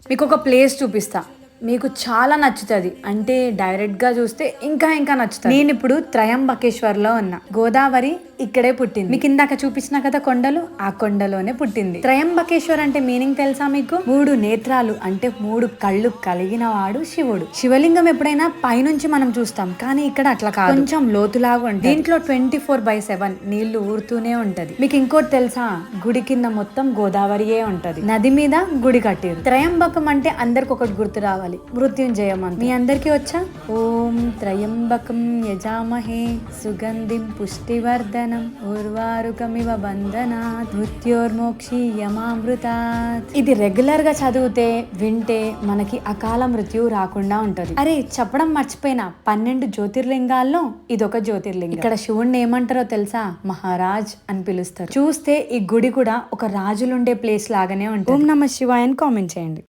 మీకు ఒక ప్లేస్ చూపిస్తా, మీకు చాలా నచ్చుతుంది. అంటే డైరెక్ట్గా చూస్తే ఇంకా ఇంకా నచ్చుతుంది. నేను ఇప్పుడు త్రయంబకేశ్వర్లో ఉన్నా. గోదావరి ఇక్కడే పుట్టింది. మీకు ఇందాక చూపించిన కదా కొండలు, ఆ కొండలోనే పుట్టింది. త్రయంబకేశ్వర్ అంటే మీనింగ్ తెలుసా మీకు? 3 నేత్రాలు అంటే 3 కళ్ళు కలిగిన వాడు శివుడు. శివలింగం ఎప్పుడైనా పైనుంచి మనం చూస్తాం, కానీ ఇక్కడ అట్లా కాదు, కొంచెం లోతులాగా ఉంటుంది. దీంట్లో 24/7 నీళ్లు ఊరుతూనే ఉంటది. మీకు ఇంకోటి తెలుసా? గుడి కింద మొత్తం గోదావరియే ఉంటది. నది మీద గుడి కట్టిరు. త్రయంబకం అంటే అందరికి ఒకటి గుర్తు రావాలి, మృత్యుంజయం అని. మీ అందరికీ వచ్చా? ఓం త్రయంబకం యజామహే సుగంధిం పుష్టివర్ధనం ఉర్వారుకమివ బంధనాత్ మృత్యోర్మోక్షీయమామృతాత్. ఇది రెగ్యులర్ గా చదివితే వింటే మనకి అకాల మృత్యు రాకుండా ఉంటది. అరే చెప్పడం మర్చిపోయినా, 12 జ్యోతిర్లింగాల్లో ఇదొక జ్యోతిర్లింగం. ఇక్కడ శివుణ్ణి ఏమంటారో తెలుసా? మహారాజ్ అని పిలుస్తారు. చూస్తే ఈ గుడి కూడా ఒక రాజులుండే ప్లేస్ లాగానే ఉంటుంది. ఓం నమః శివాయ అని కామెంట్ చేయండి.